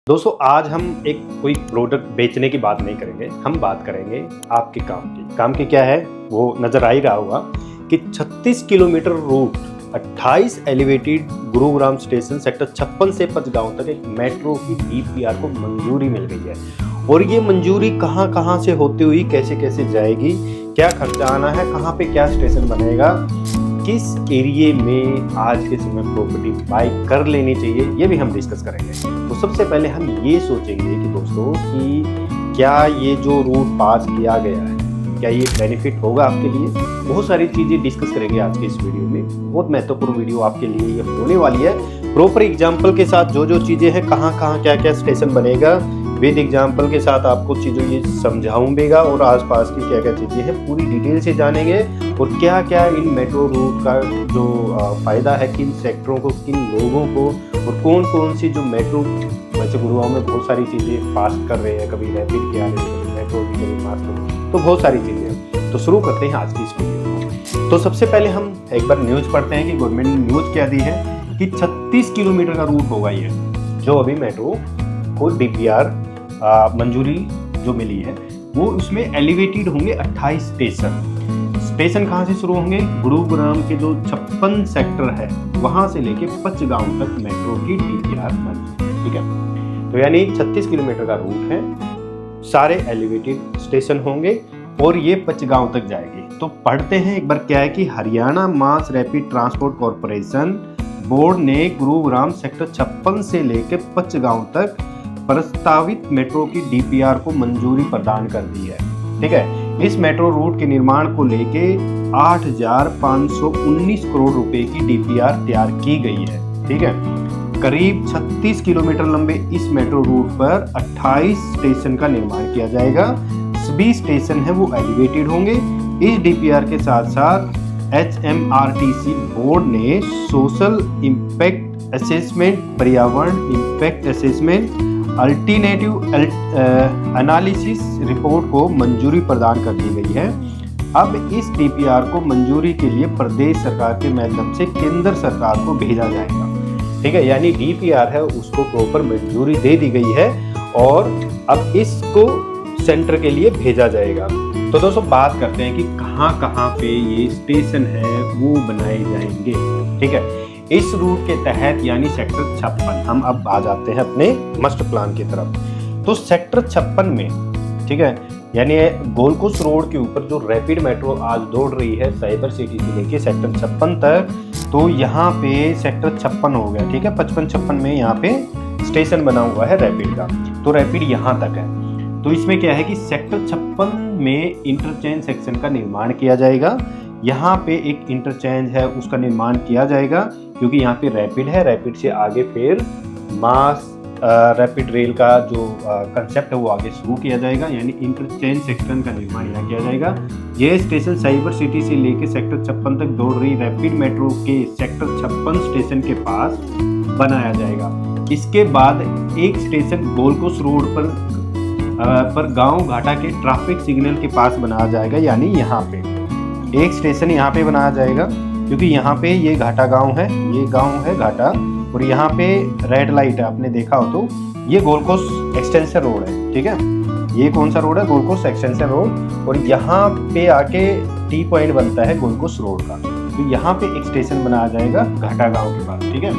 दोस्तों आज हम एक कोई प्रोडक्ट बेचने की बात नहीं करेंगे, हम बात करेंगे आपके काम की क्या है वो नज़र आ ही रहा होगा कि 36 kilometre route 28 elevated Gurugram station sector 56 से पचगांव तक एक मेट्रो की डीपीआर को मंजूरी मिल गई है। और ये मंजूरी कहाँ कहाँ से होती हुई कैसे कैसे जाएगी, क्या खर्चा आना है, कहाँ पे क्या स्टेशन बनेगा, किस एरिए में आज के समय प्रॉपर्टी बाय कर लेनी चाहिए, ये भी हम डिस्कस करेंगे। तो सबसे पहले हम ये सोचेंगे कि दोस्तों कि क्या ये जो रूट पास किया गया है क्या ये बेनिफिट होगा आपके लिए। बहुत सारी चीज़ें डिस्कस करेंगे आज के इस वीडियो में। बहुत महत्वपूर्ण वीडियो आपके लिए ये होने वाली है। प्रॉपर एग्जाम्पल के साथ जो चीज़ें हैं, कहाँ कहाँ क्या क्या स्टेशन बनेगा, विद एग्जाम्पल के साथ आपको चीज़ों ये समझाऊंगा और आसपास की क्या क्या चीज़ें हैं पूरी डिटेल से जानेंगे। और क्या क्या इन मेट्रो रूट का जो फ़ायदा है, किन सेक्टरों को, किन लोगों को, और कौन कौन सी जो मेट्रो, वैसे गुरुग्राम में बहुत सारी चीज़ें फास्ट कर रहे हैं, कभी रैपिड के आ रहे हैं, कभी मेट्रो की, कभी फास्ट, तो बहुत सारी चीज़ें हैं। तो शुरू करते हैं आज की इस वीडियो। तो सबसे पहले हम एक बार न्यूज़ पढ़ते हैं कि गवर्नमेंट ने न्यूज़ क्या दी है कि 36 किलोमीटर का रूट होगा ये, जो अभी मेट्रो को डीपीआर मंजूरी जो मिली है वो उसमें एलिवेटेड होंगे 28 स्टेशन कहाँ से शुरू होंगे, गुरुग्राम के जो 56 सेक्टर है वहां से लेके पचगांव तक मेट्रो की डीपीआर बनी। ठीक है, तो यानी 36 किलोमीटर का रूट है, सारे एलिवेटेड स्टेशन होंगे और ये पचगांव तक जाएगी। तो पढ़ते हैं एक बार क्या है कि Haryana mass rapid transport corporation board ने गुरुग्राम सेक्टर 56 से लेकर पचगांव तक प्रस्तावित मेट्रो की डीपीआर को मंजूरी प्रदान कर दी है। ठीक है, इस मेट्रो रूट के निर्माण को लेके 8,519 करोड़ रुपए की डीपीआर तैयार की गई है। ठीक है, करीब 36 किलोमीटर लंबे इस मेट्रो रूट पर 28 स्टेशन का निर्माण किया जाएगा। सभी स्टेशन है वो एलिवेटेड होंगे। इस डीपीआर के साथ साथ HMRTC बोर्ड ने सोशल इम्पैक्ट असेसमेंट, पर्यावरण impact assessment, alternative analysis report को मंजूरी प्रदान कर दी गई है। अब इस डीपीआर को मंजूरी के लिए प्रदेश सरकार के माध्यम से केंद्र सरकार को भेजा जाएगा। ठीक है, यानी डीपीआर है उसको प्रॉपर मंजूरी दे दी गई है और अब इसको सेंटर के लिए भेजा जाएगा। तो दोस्तों बात करते हैं कि कहाँ कहाँ पे ये स्टेशन है वो बनाए जाएंगे। ठीक है, इस रूट के तहत यानी सेक्टर 56 हम अब आ जाते हैं अपने मास्टर प्लान की तरफ। तो सेक्टर 56 में, ठीक है, यानी गोलकुस रोड के ऊपर जो रैपिड मेट्रो आज दौड़ रही है साइबर सिटी से लेके सेक्टर 56 तक, तो यहाँ पे सेक्टर 56 हो गया। ठीक है, 55-56 में यहाँ पे स्टेशन बना हुआ है रैपिड का, तो रैपिड यहाँ तक है। तो इसमें क्या है कि सेक्टर 56 में इंटरचेंज सेक्शन का निर्माण किया जाएगा। यहाँ पे एक इंटरचेंज है उसका निर्माण किया जाएगा क्योंकि यहाँ पे रैपिड है, रैपिड से आगे फिर मास रैपिड रेल का जो कंसेप्ट है वो आगे शुरू किया जाएगा, यानी इंटरचेंज सेक्शन का निर्माण यहाँ किया जाएगा। यह स्टेशन साइबर सिटी से लेकर सेक्टर 56 तक दौड़ रही रैपिड मेट्रो के सेक्टर 56 स्टेशन के पास बनाया जाएगा। इसके बाद एक स्टेशन गोलकुस रोड पर गांव घाटा के ट्रैफिक सिग्नल के पास बनाया जाएगा, यानी यहाँ पे एक स्टेशन यहाँ पे बनाया जाएगा क्योंकि यहाँ पे ये घाटा गांव है, ये गांव है घाटा, और यहाँ पे रेड लाइट है, आपने देखा हो तो ये गोलकोस एक्सटेंशन रोड है। ठीक है, ये कौन सा रोड है, गोलकोस एक्सटेंशन रोड, और यहाँ पे आके टी पॉइंट बनता है गोलकोस रोड का। तो यहाँ पे एक स्टेशन बनाया जाएगा घाटा गांव के पास। ठीक है,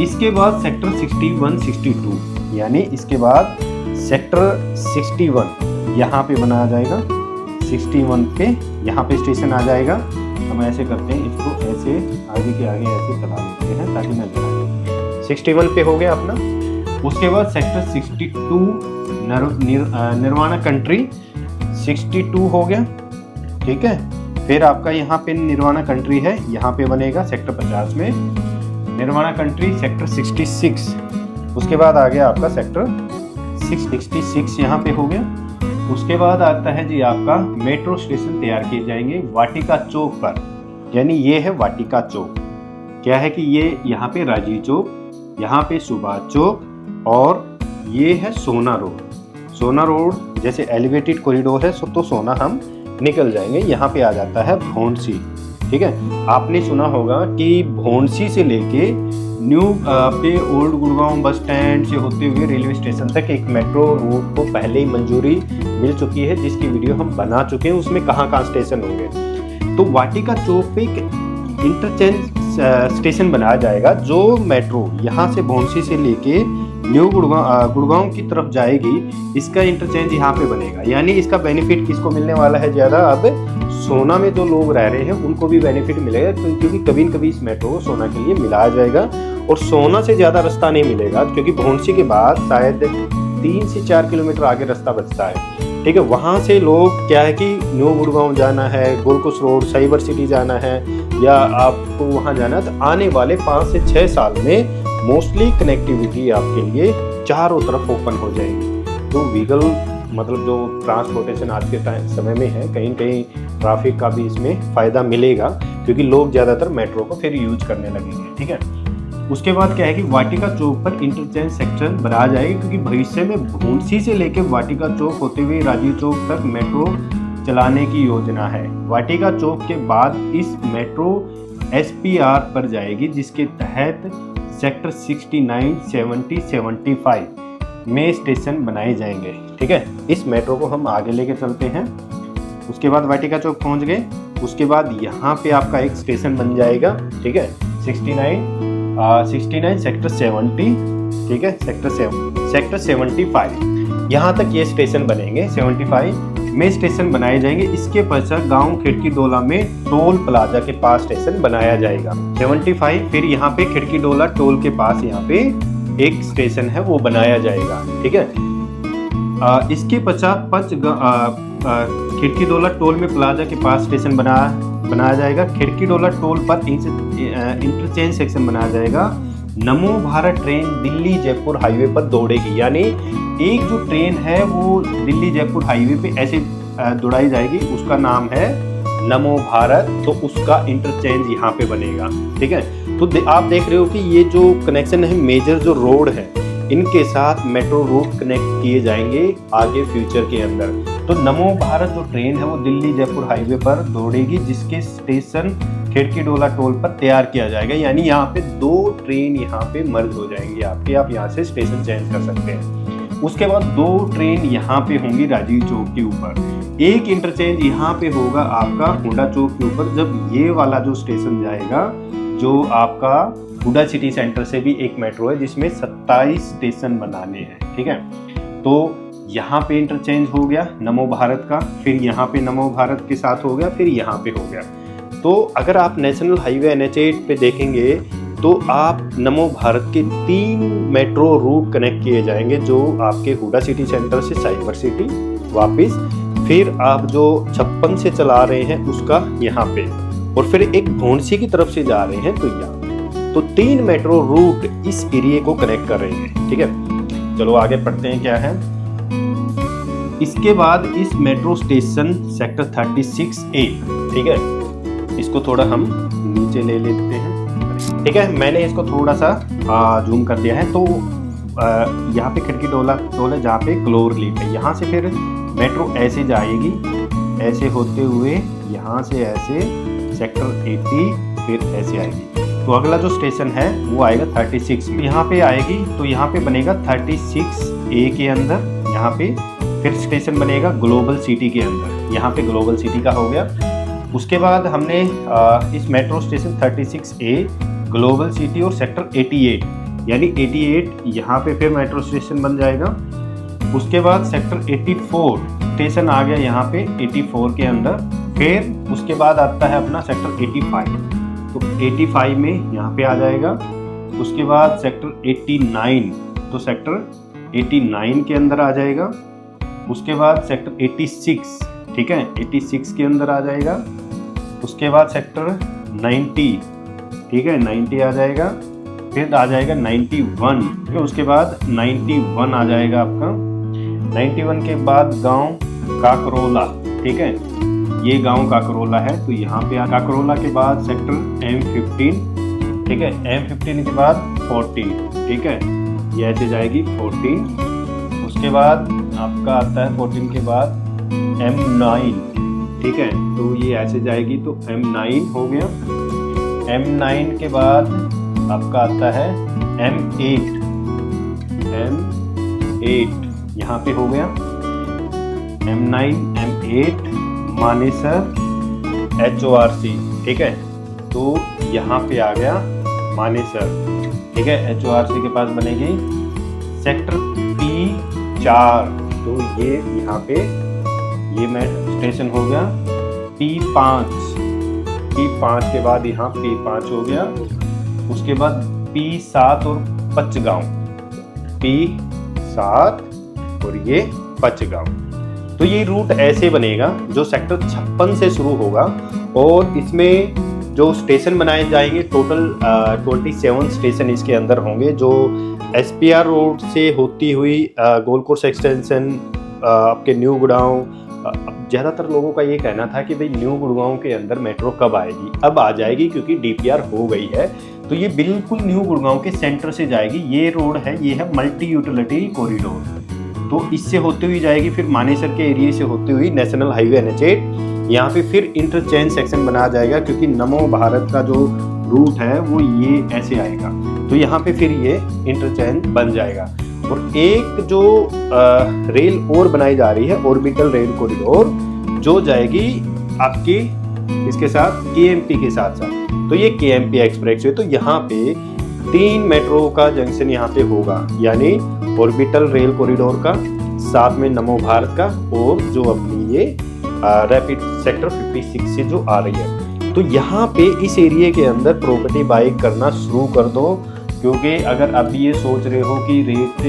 इसके बाद सेक्टर 61, 62, यानी इसके बाद सेक्टर 61 यहाँ पे बनाया जाएगा। 61 पे यहाँ पे स्टेशन आ जाएगा। हम ऐसे करते हैं, इसको ऐसे आगे के आगे ऐसे चला देते हैं ताकि नजर आए। 61 पे हो गया अपना। उसके बाद सेक्टर 62 निर्वाणा कंट्री 62 हो गया। ठीक है, फिर आपका यहाँ पे निर्वाणा कंट्री है, यहाँ पे बनेगा सेक्टर 50 में निर्वाणा कंट्री सेक्टर 66। उसके बाद आ गया आपका सेक्टर 666 यहाँ पे हो गया। उसके बाद आता है जी आपका मेट्रो स्टेशन तैयार किए जाएंगे वाटिका चौक पर, यानी ये है वाटिका चौक। क्या है कि ये यहाँ पे राजीव चौक, यहाँ पे सुभाष चौक, और ये है सोना रोड। सोना रोड जैसे एलिवेटेड कॉरिडोर है तो सोना हम निकल जाएंगे, यहाँ पे आ जाता है भौंडसी। ठीक है, आपने सुना होगा कि भौंडसी से लेके न्यू पे ओल्ड गुड़गांव बस स्टैंड से होते हुए रेलवे स्टेशन तक एक मेट्रो रूट को पहले ही मंजूरी मिल चुकी है, जिसकी वीडियो हम बना चुके हैं। उसमें कहाँ कहाँ स्टेशन होंगे। तो वाटिका चौक पे एक इंटरचेंज स्टेशन बनाया जाएगा। जो मेट्रो यहाँ से भौंसी से लेके न्यू गुड़गांव की तरफ जाएगी, इसका इंटरचेंज यहाँ पे बनेगा। यानी इसका बेनिफिट किसको मिलने वाला है ज़्यादा, अब सोना में जो लोग रह रहे हैं उनको भी बेनिफिट मिलेगा, क्योंकि कभी न कभी इस मेट्रो को सोना के लिए मिलाया जाएगा। और सोना से ज़्यादा रास्ता नहीं मिलेगा, क्योंकि भौंसी के बाद शायद 3 से 4 किलोमीटर आगे रास्ता बचता है। ठीक है, वहाँ से लोग क्या है कि न्यू गुड़गांव जाना है, Gold Coast Road, Cyber City जाना है, या आपको वहाँ जाना है, तो आने वाले 5 से 6 साल में मोस्टली कनेक्टिविटी आपके लिए चारों तरफ ओपन हो जाएगी। तो व्हीकल मतलब जो ट्रांसपोर्टेशन आज के समय में है, कहीं कहीं ट्रैफिक का भी इसमें फ़ायदा मिलेगा, क्योंकि लोग ज़्यादातर मेट्रो को फिर यूज करने लगेंगे। ठीक है, उसके बाद क्या है कि वाटिका चौक पर इंटरचेंज सेक्शन बनाया जाएगा, क्योंकि भविष्य में भौंसी से लेकर वाटिका चौक होते हुए राजीव चौक तक मेट्रो चलाने की योजना है। वाटिका चौक के बाद इस मेट्रो SPR पर जाएगी, जिसके तहत सेक्टर 69, 70, 75 में स्टेशन बनाए जाएंगे। ठीक है, इस मेट्रो को हम आगे लेके चलते हैं। उसके बाद वाटिका चौक पहुंच गए, उसके बाद यहाँ पे आपका एक स्टेशन बन जाएगा। ठीक है, 69 सेक्टर 70, ठीक है, सेक्टर 75 यहाँ तक ये स्टेशन बनेंगे। 75 में स्टेशन बनाए जाएंगे। इसके पश्चात गांव खिड़की डोला में टोल प्लाजा के पास स्टेशन बनाया जाएगा। 75 फिर यहाँ पे खिड़की डोला टोल के पास यहाँ पे एक स्टेशन है वो बनाया जाएगा। ठीक है, इसके पश्चात खिड़की डोला टोल में प्लाजा के पास स्टेशन बनाया जाएगा। खिड़की डोला टोल पर इंटरचेंज सेक्शन बनाया जाएगा। नमो भारत ट्रेन दिल्ली जयपुर हाईवे पर दौड़ेगी, यानी एक जो ट्रेन है वो दिल्ली जयपुर हाईवे पे ऐसे दौड़ाई जाएगी, उसका नाम है नमो भारत। तो उसका इंटरचेंज यहाँ पे बनेगा। ठीक है, तो आप देख रहे हो कि ये जो कनेक्शन है, मेजर जो रोड है, इनके साथ मेट्रो रूट कनेक्ट किए जाएंगे आगे फ्यूचर के अंदर। तो नमो भारत जो ट्रेन है वो दिल्ली जयपुर हाईवे पर दौड़ेगी, जिसके स्टेशन खिड़की डोला टोल पर तैयार किया जाएगा। यानी यहाँ पे 2 ट्रेन यहाँ पे मर्ज हो जाएंगी आपके, आप यहाँ से स्टेशन चेंज कर सकते हैं। उसके बाद 2 ट्रेन यहाँ पे होंगी राजीव चौक के ऊपर। एक इंटरचेंज यहाँ पे होगा आपका हुडा चौक के ऊपर, जब ये वाला जो स्टेशन जाएगा, जो आपका हुडा सिटी सेंटर से भी एक मेट्रो है जिसमें 27 स्टेशन बनाने हैं। ठीक है, तो यहाँ पे इंटरचेंज हो गया नमो भारत का, फिर यहाँ पे नमो भारत के साथ हो गया, फिर यहाँ पे हो गया। तो अगर आप नेशनल हाईवे NH8 पे देखेंगे तो आप नमो भारत के 3 मेट्रो रूट कनेक्ट किए जाएंगे, जो आपके हुडा सिटी सेंटर से साइबर सिटी वापस, फिर आप जो 56 से चला रहे हैं उसका यहाँ पे, और फिर एक भौंसी की तरफ से जा रहे हैं तो यहाँ। तो 3 मेट्रो रूट इस एरिया को कनेक्ट कर रहे हैं। ठीक है, चलो आगे पढ़ते हैं क्या है। इसके बाद इस मेट्रो स्टेशन सेक्टर 36A, ठीक है, इसको थोड़ा हम नीचे ले लेते हैं। ठीक है, मैंने इसको थोड़ा सा जूम कर दिया है। तो यहाँ पे खिड़की डोला टोल है जहाँ पे क्लोर लीफ है। यहाँ से फिर मेट्रो ऐसे जाएगी, ऐसे होते हुए यहाँ से ऐसे सेक्टर 80, फिर ऐसे आएगी। तो अगला जो स्टेशन है वो आएगा 36 में, यहाँ पे आएगी। तो यहाँ पे बनेगा 36A के अंदर, यहाँ पे फिर स्टेशन बनेगा ग्लोबल सिटी के अंदर, यहाँ पे ग्लोबल सिटी का हो गया। उसके बाद हमने इस metro station 36A, global city और सेक्टर 88, यानी 88 यहाँ पे फिर मेट्रो स्टेशन बन जाएगा। उसके बाद सेक्टर 84 स्टेशन आ गया यहाँ पे 84 के अंदर। फिर उसके बाद आता है अपना सेक्टर 85, तो 85 में यहाँ पे आ जाएगा। उसके बाद सेक्टर 89, तो सेक्टर 89 के अंदर आ जाएगा। उसके बाद सेक्टर 86, ठीक है, 86 के अंदर आ जाएगा। उसके बाद सेक्टर 90, ठीक है, 90 आ जाएगा। फिर आ जाएगा 91, ठीक है। उसके बाद 91 आ जाएगा आपका। 91 के बाद गांव काकरोला, ठीक है, ये गांव काकरोला है, तो यहाँ पे काकरोला के बाद सेक्टर M15, ठीक है, M15 के बाद 14, ठीक है, ये ऐसे जाएगी 14। उसके बाद आपका आता है 14 के बाद M9, ठीक है, तो ये ऐसे जाएगी, तो M9 हो गया। M9 के बाद आपका आता है M8 यहाँ पे हो गया, M9 M8 मानेसर HORC, ठीक है। तो यहाँ पे आ गया मानेसर, ठीक है। HORC के पास बनेगी सेक्टर P4, तो ये यहाँ पे ये स्टेशन हो गया P5 के बाद यहाँ P5 हो गया, उसके बाद P7 और पचगांव, P7 और ये पचगांव। तो ये रूट ऐसे बनेगा जो सेक्टर 56 से शुरू होगा और इसमें जो स्टेशन बनाए जाएंगे टोटल 27 स्टेशन इसके अंदर होंगे, जो SPR रोड से होती हुई गोल्ड कोर्स एक्सटेंशन, आपके न्यू गुड़गांव। ज़्यादातर लोगों का ये कहना था कि भाई न्यू गुड़गांव के अंदर मेट्रो कब आएगी, अब आ जाएगी क्योंकि DPR हो गई है। तो ये बिल्कुल न्यू गुड़गांव के सेंटर से जाएगी। ये रोड है, ये है मल्टी यूटिलिटी कॉरिडोर, तो इससे होते हुई जाएगी, फिर मानेसर के एरिया से होते हुई नेशनल हाईवे NH8। यहाँ पे फिर इंटरचेंज सेक्शन बनाया जाएगा क्योंकि नमो भारत का जो रूट है वो ये ऐसे आएगा, तो यहाँ पे फिर ये इंटरचेंज बन जाएगा। और एक जो रेल और बनाई जा रही है ऑर्बिटल रेल कॉरिडोर, जो जाएगी आपकी इसके साथ KMP के साथ साथ, तो ये KMP एक्सप्रेसवे। तो यहाँ पे 3 मेट्रो का जंक्शन यहाँ पे होगा, यानी ऑर्बिटल रेल कॉरिडोर का, साथ में नमो भारत का, और जो अपनी ये रैपिड सेक्टर 56 से जो आ रही है। तो यहाँ पे इस एरिया के अंदर प्रॉपर्टी बाई करना शुरू कर दो, क्योंकि अगर अभी ये सोच रहे हो कि रेट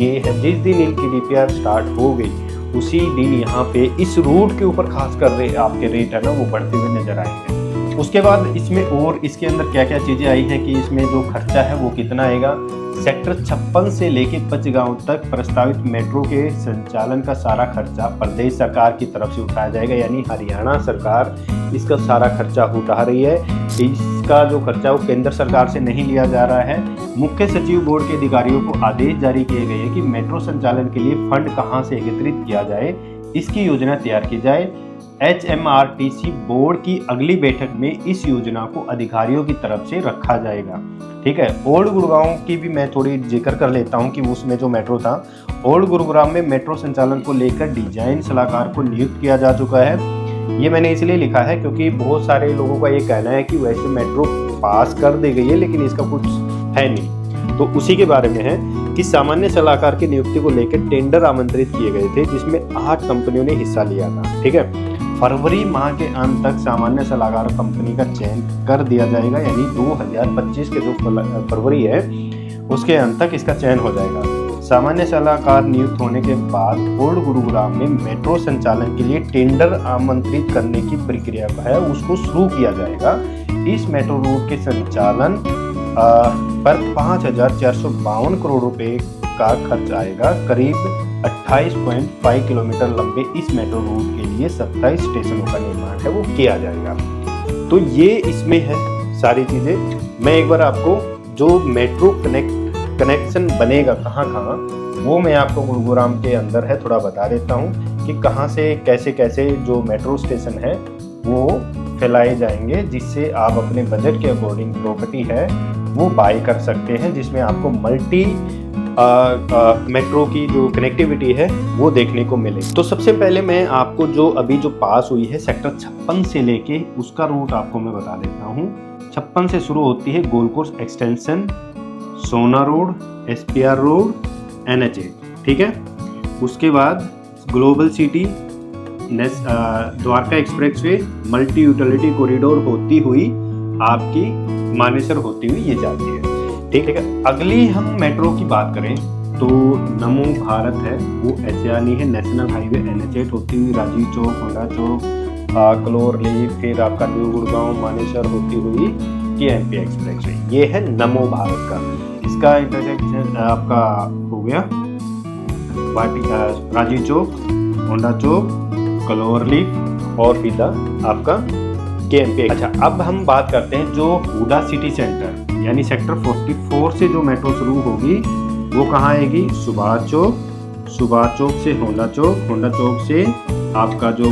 ये है, जिस दिन इनकी DPR स्टार्ट हो गई उसी दिन यहाँ पे इस रूट के ऊपर खास कर रहे आपके रेट है ना वो बढ़ते हुए नजर आएंगे। उसके बाद इसमें और इसके अंदर क्या क्या चीज़ें आई हैं कि इसमें जो खर्चा है वो कितना आएगा। सेक्टर 56 से लेके पचगांव तक प्रस्तावित मेट्रो के संचालन का सारा खर्चा प्रदेश सरकार की तरफ से उठाया जाएगा, यानी हरियाणा सरकार इसका सारा खर्चा उठा रही है। इसका जो खर्चा वो केंद्र सरकार से नहीं लिया जा रहा है। मुख्य सचिव बोर्ड के अधिकारियों को आदेश जारी किए गए हैं कि मेट्रो संचालन के लिए फंड कहां से एकत्रित किया जाए, इसकी योजना तैयार की जाए। HMRTC बोर्ड की अगली बैठक में इस योजना को अधिकारियों की तरफ से रखा जाएगा। ठीक है, ओल्ड गुड़गांव की भी मैं थोड़ी जिक्र कर लेता हूं कि उसमें जो मेट्रो था, ओल्ड गुरुग्राम में मेट्रो संचालन को लेकर डिजाइन सलाहकार को नियुक्त किया जा चुका है। ये मैंने इसलिए लिखा है क्योंकि बहुत सारे लोगों का ये कहना है कि वैसे मेट्रो पास कर दी गई है लेकिन इसका कुछ है नहीं। तो उसी के बारे में है कि सामान्य सलाहकार की नियुक्ति को लेकर टेंडर आमंत्रित किए गए थे, जिसमें 8 कंपनियों ने हिस्सा लिया था। ठीक है, फरवरी माह के अंत तक सामान्य सलाहकार कंपनी का चयन कर दिया जाएगा, यानी 2025 के जो फरवरी है उसके अंत तक इसका चयन हो जाएगा। सामान्य सलाहकार नियुक्त होने के बाद ओल्ड गुरुग्राम में मेट्रो संचालन के लिए टेंडर आमंत्रित करने की प्रक्रिया है उसको शुरू किया जाएगा। इस मेट्रो रूट के संचालन पर 5,452 करोड़ रुपए का खर्च आएगा। करीब 28.5 किलोमीटर लंबे इस मेट्रो रूट के लिए 27 स्टेशनों का निर्माण है वो किया जाएगा। तो ये इसमें है सारी चीजें। मैं एक बार आपको जो मेट्रो कनेक्शन बनेगा कहाँ कहाँ, वो मैं आपको गुरुग्राम के अंदर है थोड़ा बता देता हूँ कि कहाँ से कैसे कैसे जो मेट्रो स्टेशन है वो फैलाए जाएंगे, जिससे आप अपने बजट के अकॉर्डिंग प्रॉपर्टी है वो बाय कर सकते हैं, जिसमें आपको मल्टी मेट्रो की जो कनेक्टिविटी है वो देखने को मिले। तो सबसे पहले मैं आपको जो अभी जो पास हुई है सेक्टर 56 से लेके उसका रूट आपको मैं बता देता हूँ। 56 से शुरू होती है गोल्ड कोर्स एक्सटेंशन, सोना रोड, SPR रोड, NH8। ठीक है, उसके बाद global city, Dwarka expressway, multi utility corridor होती हुई आपकी मानेसर होती हुई ये जाती है। ठीक है, अगली हम मेट्रो की बात करें तो नमो भारत है वो ऐसे आनी है, नेशनल हाईवे NH8 होती हुई राजीव चौक, होंडा चौक, कलोर लेक, फिर आपका न्यू गुड़गांव, मानेसर होती हुई KMP एक्सप्रेसवे। ये है नमो भारत का। इसका इंटरसेक्शन आपका हो गया राजीव चौक, होंडा चौक, कलोर लेक और फिर आपका KMP। अच्छा, अब हम बात करते हैं जो हुडा सिटी सेंटर यानी सेक्टर 44 से जो मेट्रो शुरू होगी वो कहाँ आएगी, सुभाष चौक, सुभाष चौक से होंडा चौक, होंडा चौक से आपका जो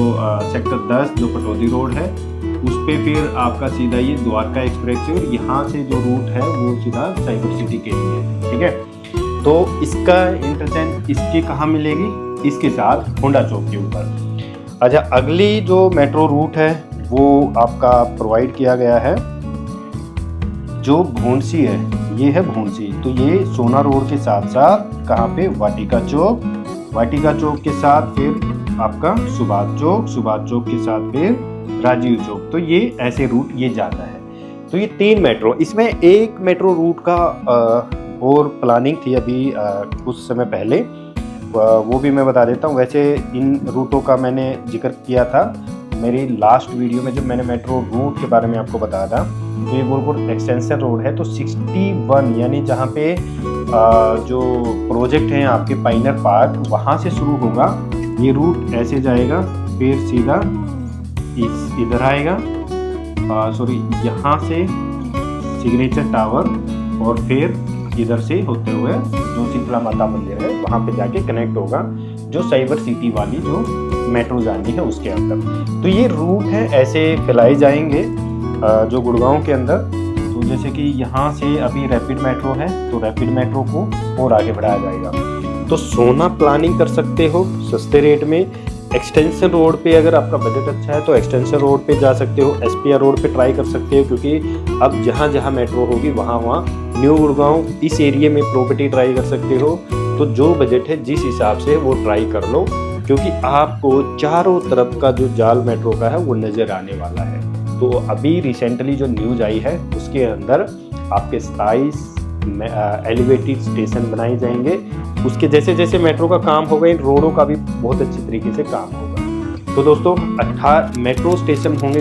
सेक्टर 10 जो पटौदी रोड है उस पे फिर आपका सीधा ये द्वारका एक्सप्रेस है और यहाँ से जो रूट है वो सीधा साइबर सिटी के लिए है, ठीक है। तो इसका इंटरचेंज इसके कहाँ मिलेगी, इसके साथ होंडा चौक के ऊपर। अच्छा, अगली जो मेट्रो रूट है वो आपका प्रोवाइड किया गया है जो भोंडसी है, ये है भोंडसी। तो ये सोना रोड के साथ साथ कहाँ पे, वाटिका चौक, वाटिका चौक के साथ फिर आपका सुभाष चौक, सुभाष चौक के साथ फिर राजीव चौक। तो ये ऐसे रूट ये जाता है। तो ये 3 मेट्रो, इसमें एक मेट्रो रूट का और प्लानिंग थी अभी कुछ समय पहले, वो भी मैं बता देता हूँ। वैसे इन रूटों का मैंने जिक्र किया था मेरी लास्ट वीडियो में जब मैंने मेट्रो रूट के बारे में आपको बताया था। तो ये गोरखपुर एक्सटेंशन रोड है, तो 61 यानी जहाँ पे जो प्रोजेक्ट है आपके पाइनर पार्क, वहाँ से शुरू होगा ये रूट, ऐसे जाएगा फिर सीधा इधर आएगा, सॉरी यहाँ से सिग्नेचर टावर और फिर इधर से होते हुए जो शीतला माता मंदिर है वहाँ पे जाके कनेक्ट होगा जो साइबर सिटी वाली जो मेट्रो जानी है उसके अंदर। तो ये रूट है ऐसे फैलाए जाएंगे जो गुड़गांव के अंदर। तो जैसे कि यहाँ से अभी रैपिड मेट्रो है तो रैपिड मेट्रो को और आगे बढ़ाया जाएगा। तो सोना प्लानिंग कर सकते हो सस्ते रेट में। एक्सटेंशन रोड पे अगर आपका बजट अच्छा है तो एक्सटेंशन रोड पे जा सकते हो, एसपीआर रोड पे ट्राई कर सकते हो, क्योंकि अब जहाँ जहाँ मेट्रो होगी वहाँ वहाँ न्यू गुड़गांव इस एरिया में प्रॉपर्टी ट्राई कर सकते हो। तो जो बजट है जिस हिसाब से वो ट्राई कर लो, क्योंकि आपको चारों तरफ का जो जाल मेट्रो का है वो नज़र आने वाला है। तो अभी रिसेंटली जो न्यूज आई है उसके अंदर आपके 27 एलिवेटेड स्टेशन बनाए जाएंगे। उसके जैसे जैसे मेट्रो का काम होगा इन रोडों का भी बहुत अच्छी तरीके से काम होगा। तो दोस्तों 18 मेट्रो स्टेशन होंगे,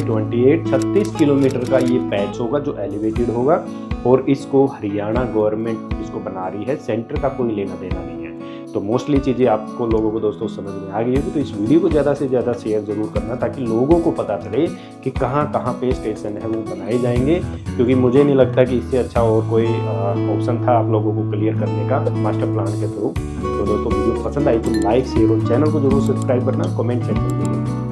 36 किलोमीटर का ये पैच होगा जो एलिवेटेड होगा, और इसको हरियाणा गवर्नमेंट इसको बना रही है, सेंटर का कोई लेना देना नहीं है। तो मोस्टली चीज़ें आपको लोगों को दोस्तों समझ में आ गई होगी। तो इस वीडियो को ज़्यादा से ज़्यादा शेयर ज़रूर करना ताकि लोगों को पता चले कि कहाँ कहाँ पे स्टेशन है वो बनाए जाएंगे, क्योंकि मुझे नहीं लगता कि इससे अच्छा और कोई ऑप्शन था आप लोगों को क्लियर करने का मास्टर प्लान के थ्रू। तो दोस्तों वीडियो पसंद आई तो लाइक शेयर और चैनल को जरूर सब्सक्राइब करना, कमेंट सेक्शन में